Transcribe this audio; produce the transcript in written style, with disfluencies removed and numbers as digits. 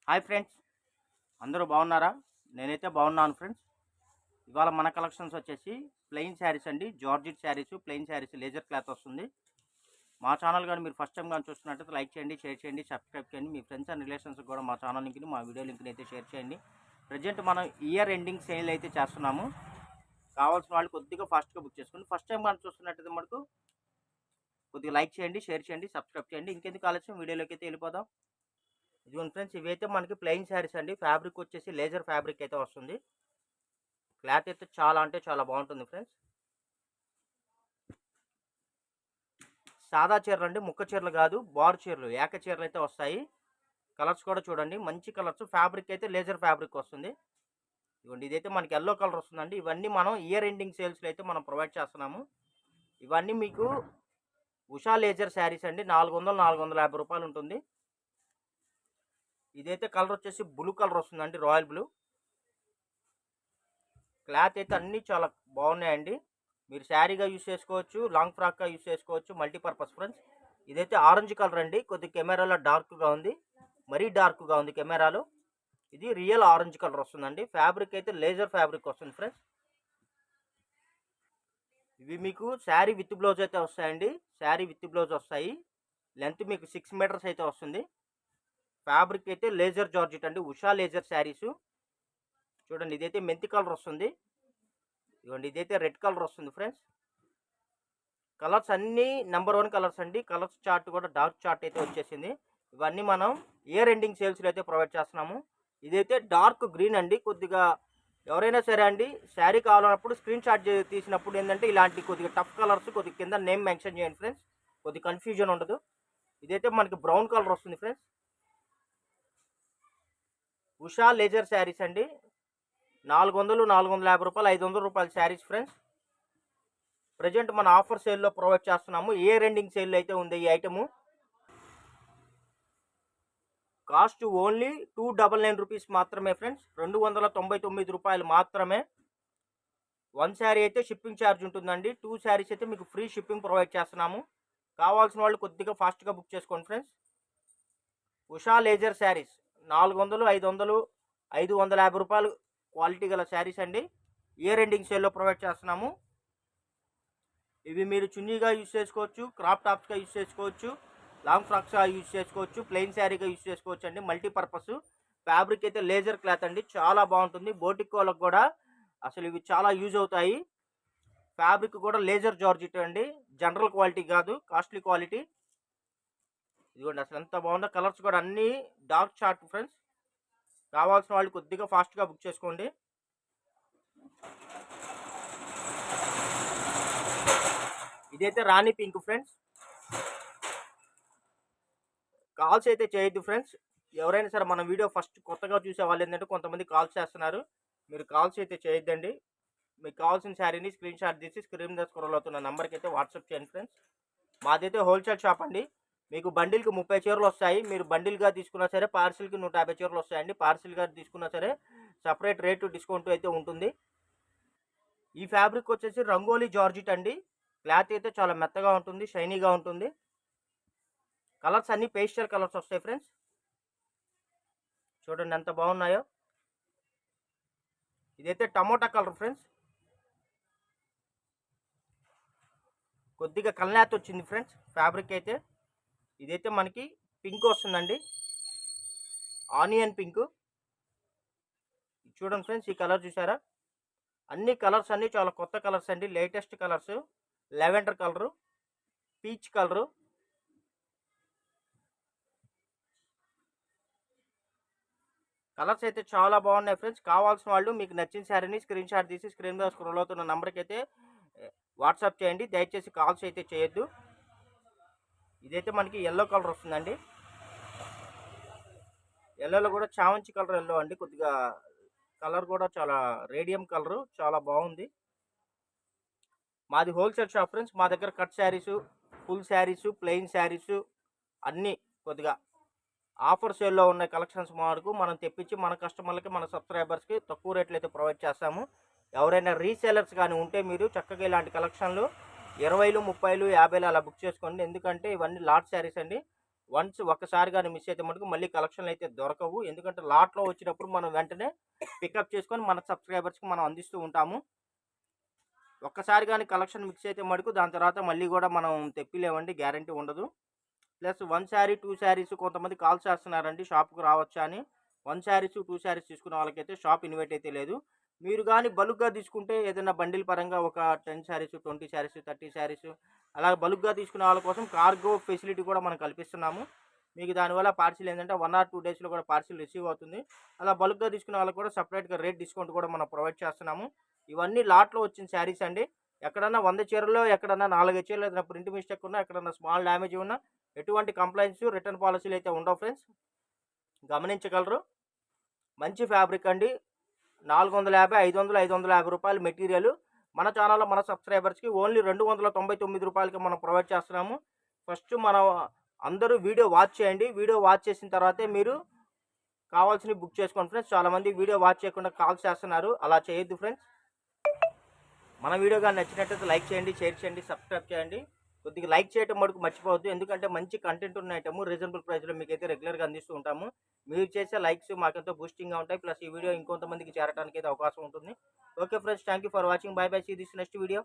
Hi friends, అందరూ బాగున్నారా? నేనైతే బాగున్నాను ఫ్రెండ్స్. ఇవాళ మన కలెక్షన్స్ వచ్చేసి ప్లెయిన్ శారీస్ అండి. Georgette saris, plain saris, laser cloth వస్తుంది. మా ఛానల్ కానీ మీరు ఫస్ట్ టైం కానీ చూస్తున్నట్టయితే లైక్ చేయండి, షేర్ చేయండి, సబ్స్క్రైబ్ చేయండి. మీ ఫ్రెండ్స్ అండ్ రిలేషన్స్ కూడా మా ఛానల్ లింక్ని, మా వీడియో లింక్ని అయితే షేర్ చేయండి. ప్రజెంట్ మనం ఇయర్ ఎండింగ్ సేల్ అయితే చేస్తున్నాము. కావాల్సిన వాళ్ళు కొద్దిగా ఫాస్ట్గా బుక్ చేసుకోండి. ఫస్ట్ టైం కానీ చూస్తున్నట్టయితే మనకు కొద్దిగా లైక్ చేయండి, షేర్ చేయండి, సబ్స్క్రైబ్ చేయండి. ఇంకెందుకు ఆలస్యం, వీడియోలోకి అయితే వెళ్ళిపోదాం. ఇదిగోండి ఫ్రెండ్స్, ఇవైతే మనకి ప్లెయిన్ శారీస్ అండి. ఫ్యాబ్రిక్ వచ్చేసి లేజర్ ఫ్యాబ్రిక్ అయితే వస్తుంది. క్లాత్ అయితే చాలా అంటే చాలా బాగుంటుంది ఫ్రెండ్స్. సాదా చీరలు అండి, ముక్క చీరలు కాదు, బార్ చీరలు, ఏక చీరలు అయితే వస్తాయి. కలర్స్ కూడా చూడండి, మంచి కలర్స్. ఫ్యాబ్రిక్ అయితే లేజర్ ఫ్యాబ్రిక్ వస్తుంది. ఇదిగోండి, ఇదైతే మనకి ఎల్లో కలర్ వస్తుందండి. ఇవన్నీ మనం ఇయర్ ఎండింగ్ సేల్స్లో అయితే మనం ప్రొవైడ్ చేస్తున్నాము. ఇవన్నీ మీకు ఉషా లేజర్ శారీస్ అండి. 450 రూపాయలు ఉంటుంది. ఇదైతే కలర్ వచ్చేసి బ్లూ కలర్ వస్తుందండి, రాయల్ బ్లూ. క్లాత్ అయితే అన్నీ చాలా బాగున్నాయండి. మీరు శారీగా యూస్ చేసుకోవచ్చు, లాంగ్ ఫ్రాక్గా యూస్ చేసుకోవచ్చు, మల్టీపర్పస్ ఫ్రెండ్స్. ఇదైతే ఆరెంజ్ కలర్ అండి. కొద్ది కెమెరాలో డార్క్గా ఉంది, మరీ డార్క్గా ఉంది కెమెరాలో. ఇది రియల్ ఆరెంజ్ కలర్ వస్తుందండి. ఫ్యాబ్రిక్ అయితే లేజర్ ఫ్యాబ్రిక్ వస్తుంది ఫ్రెండ్స్. ఇవి మీకు శారీ విత్ బ్లౌజ్ అయితే వస్తాయండి. శారీ విత్ బ్లౌజ్ వస్తాయి. లెంత్ మీకు 6 మీటర్స్ అయితే వస్తుంది. ఫ్యాబ్రిక్ అయితే లేజర్ జార్జెట్ అండి, ఉషా లేజర్ శారీసు. చూడండి, ఇదైతే మెంతి కలర్ వస్తుంది. ఇదిగోండి, ఇదైతే రెడ్ కలర్ వస్తుంది ఫ్రెండ్స్. కలర్స్ అన్నీ నెంబర్ 1 కలర్స్ అండి. కలర్స్ చార్ట్ కూడా డార్క్ చార్ట్ అయితే వచ్చేసింది. ఇవన్నీ మనం ఇయర్ ఎండింగ్ సేల్స్లో అయితే ప్రొవైడ్ చేస్తున్నాము. ఇదైతే డార్క్ గ్రీన్ అండి. కొద్దిగా ఎవరైనా సరే అండి శారీ కావాలన్నప్పుడు స్క్రీన్ షాట్ తీసినప్పుడు ఏంటంటే ఇలాంటి కొద్దిగా టఫ్ కలర్స్ కొద్దిగా కింద నేమ్ మెన్షన్ చేయండి ఫ్రెండ్స్, కొద్దిగా కన్ఫ్యూజన్ ఉండదు. ఇదైతే మనకి బ్రౌన్ కలర్ వస్తుంది ఫ్రెండ్స్. ఉషా లేజర్ శారీస్ అండి. 400, 450 రూపాయలు, 500 రూపాయల శారీస్ ఫ్రెండ్స్. ప్రజెంట్ మన ఆఫర్ సేల్లో ప్రొవైడ్ చేస్తున్నాము. ఇయర్ ఎండింగ్ సేల్ అయితే ఉంది ఈ ఐటము. కాస్ట్ ఓన్లీ 299 రూపీస్ మాత్రమే ఫ్రెండ్స్. 299 రూపాయలు మాత్రమే. 1 శారీ అయితే షిప్పింగ్ ఛార్జ్ ఉంటుందండి. 2 శారీస్ అయితే మీకు ఫ్రీ షిప్పింగ్ ప్రొవైడ్ చేస్తున్నాము. కావాల్సిన వాళ్ళు కొద్దిగా ఫాస్ట్గా బుక్ చేసుకోండి ఫ్రెండ్స్. ఉషా లేజర్ శారీస్ 400, 500, 550 రూపాయలు క్వాలిటీ గల శారీస్ అండి. ఇయర్ ఎండింగ్ సేల్లో ప్రొవైడ్ చేస్తున్నాము. ఇవి మీరు చున్నీగా యూజ్ చేసుకోవచ్చు, క్రాప్ టాప్స్గా యూజ్ చేసుకోవచ్చు, లాంగ్ ఫ్రాక్స్గా యూజ్ చేసుకోవచ్చు, ప్లెయిన్ శారీగా యూజ్ చేసుకోవచ్చు అండి. మల్టీపర్పస్. ఫ్యాబ్రిక్ అయితే లేజర్ క్లాత్ అండి, చాలా బాగుంటుంది. బోటిక్ వాళ్ళకు కూడా అసలు ఇవి చాలా యూజ్ అవుతాయి. ఫ్యాబ్రిక్ కూడా లేజర్ జార్జెట్ అండి, జనరల్ క్వాలిటీ కాదు, కాస్ట్లీ క్వాలిటీ. ఇదిగోండి, అసలు ఎంత బాగుందో. కలర్స్ కూడా అన్నీ డార్క్ చార్ట్ ఫ్రెండ్స్. కావాల్సిన వాళ్ళు కొద్దిగా ఫాస్ట్గా బుక్ చేసుకోండి. ఇదైతే రాణి పింక్ ఫ్రెండ్స్. కాల్స్ అయితే చేయొద్దు ఫ్రెండ్స్. ఎవరైనా సరే మన వీడియో ఫస్ట్ కొత్తగా చూసే వాళ్ళు ఏంటంటే కొంతమంది కాల్స్ చేస్తున్నారు. మీరు కాల్స్ అయితే చేయొద్దండి. మీకు కావాల్సిన శారీని స్క్రీన్ షాట్ తీసి స్క్రీన్ మీద స్క్రోల్ అవుతున్న నెంబర్కి అయితే వాట్సాప్ చేయండి ఫ్రెండ్స్. మాదైతే హోల్సేల్ షాప్ అండి. మీకు బండిల్కి 30 చీరలు వస్తాయి. మీరు బండిల్గా తీసుకున్నా సరే పార్సిల్కి 150 చీరలు వస్తాయండి. పార్సిల్గా తీసుకున్నా సరే సపరేట్ రేటు డిస్కౌంట్ అయితే ఉంటుంది. ఈ ఫ్యాబ్రిక్ వచ్చేసి రంగోలీ జార్జెట్ అండి. క్లాత్ అయితే చాలా మెత్తగా ఉంటుంది, షైనీగా ఉంటుంది. కలర్స్ అన్ని పేస్టల్ కలర్స్ వస్తాయి ఫ్రెండ్స్. చూడండి ఎంత బాగున్నాయో. ఇదైతే టమోటా కలర్ ఫ్రెండ్స్. కొద్దిగా కల్నాత్ వచ్చింది ఫ్రెండ్స్ ఫ్యాబ్రిక్ అయితే. ఇదైతే మనకి పింక్ వస్తుందండి, ఆనియన్ పింక్. చూడండి ఫ్రెండ్స్, ఈ కలర్ చూసారా? అన్ని కలర్స్ అన్నీ చాలా కొత్త కలర్స్ అండి, latest colours. Lavender colour, peach colour. Colours అయితే చాలా బాగున్నాయి ఫ్రెండ్స్. కావాల్సిన వాళ్ళు మీకు నచ్చిన శారీని స్క్రీన్ షాట్ తీసి స్క్రీన్ మీద స్క్రోల్ అవుతున్న నెంబర్కి అయితే వాట్సాప్ చేయండి. దయచేసి కాల్స్ అయితే చేయొద్దు. ఇదైతే మనకి ఎల్లో కలర్ వస్తుందండి. ఎల్లోలో కూడా చామంతి కలర్ ఎల్లో అండి. కొద్దిగా కలర్ కూడా చాలా రేడియం కలరు, చాలా బాగుంది. మాది హోల్సేల్ షాప్ ఫ్రెండ్స్. మా దగ్గర cut saris, full saris, plain saris అన్నీ కొద్దిగా ఆఫర్ సేల్లో ఉన్న కలెక్షన్స్ వరకు మనం తెప్పించి మన కస్టమర్లకి, మన సబ్స్క్రైబర్స్కి తక్కువ రేట్లు అయితే ప్రొవైడ్ చేస్తాము. ఎవరైనా రీసేలర్స్ కానీ ఉంటే మీరు చక్కగా ఇలాంటి కలెక్షన్లు 20, 30, 50 అలా బుక్ చేసుకోండి. ఎందుకంటే ఇవన్నీ లాట్ శారీస్ అండి. వన్స్ ఒక్కసారి కానీ మిస్ అయితే మటుకు మళ్ళీ కలెక్షన్లు అయితే దొరకవు. ఎందుకంటే లాట్‌లో వచ్చినప్పుడు మనం వెంటనే పికప్ చేసుకొని మన సబ్స్క్రైబర్స్‌కి మనం అందిస్తూ ఉంటాము. ఒక్కసారి గాని కలెక్షన్ మిక్స్ అయితే మటుకు దాని తర్వాత మళ్ళీ గూడా మనం తెప్పిలేమండి. గ్యారంటీ ఉండదు. ప్లస్ 1 శారీ, 2 శారీస్ కొంతమంది కాల్ చేస్తున్నారండి షాప్‌కి రావచ్చా అని. 1 శారీస్, 2 శారీస్ తీసుకున్న వాళ్ళకైతే షాప్ ఇన్వైట్ అయితే లేదు. మీరు గాని బల్క్‌గా తీసుకుంటే ఏదైనా బండిల్ పరంగా ఒక 10 శారీస్, 20 శారీస్, 30 శారీస్ అలా బల్క్‌గా తీసుకునే వాళ్ళ కోసం కార్గో ఫెసిలిటీ కూడా మనం కల్పిస్తున్నాము. మీకు దానివల్ల పార్సిల్ ఏంటంటే 1 ఆర్ 2 డేస్‌లో కూడా పార్సిల్ రిసీవ్ అవుతుంది. అలా బల్క్‌గా తీసుకునే వాళ్ళకి కూడా సెపరేట్‌గా రేట్ డిస్కౌంట్ కూడా మనం ప్రొవైడ్ చేస్తున్నాము. ఇవన్నీ లాట్‌లో వచ్చిన శారీస్ అండి. ఎక్కడన్నా 100 చీరల్లో ఎక్కడన్నా 4, 5 చీరలు ఏదైనా ప్రింట్ మిస్టేక్ ఉన్నా, ఎక్కడన్నా స్మాల్ డ్యామేజ్ ఉన్నా ఎటువంటి కంప్లెయింట్స్, రిటర్న్ పాలిసీలు అయితే ఉండవు ఫ్రెండ్స్. గమనించగలరు. మంచి ఫ్యాబ్రిక్ అండి. 450, 500, రూ. 550 మెటీరియల్. మన ఛానల్‌లో మన సబ్స్క్రైబర్స్‌కి ఓన్లీ రూ. 299కి మనం ప్రొవైడ్ చేస్తున్నాము. ఫస్ట్ మనం అందరూ వీడియో వాచ్ చేయండి. వీడియో వాచ్ చేసిన తర్వాతే మీరు కావాల్సినవి బుక్ చేసుకోండి ఫ్రెండ్స్. చాలామంది వీడియో వాచ్ చేయకుండా కాల్స్ చేస్తున్నారు. అలా చేయొద్దు ఫ్రెండ్స్. మన వీడియో గాని నచ్చినట్టయితే లైక్ చేయండి, షేర్ చేయండి, సబ్స్క్రైబ్ చేయండి. కొద్దిగా లైక్ చేయటం మటుకు మర్చిపోవద్దు. ఎందుకంటే మంచి కంటెంట్ ఉన్న ఐటెము రీజనబుల్ ప్రైస్‌లో మీకైతే రెగ్యులర్‌గా అందిస్తూ ఉంటాము. మీరు చేసే లైక్స్ మాకెంతో బూస్టింగ్‌గా ఉంటాయి. ప్లస్ ఈ వీడియో ఇంకొంతమందికి చేరటానికైతే అవకాశం ఉంటుంది. Okay friends. Thank you for watching. Bye bye. See this next video.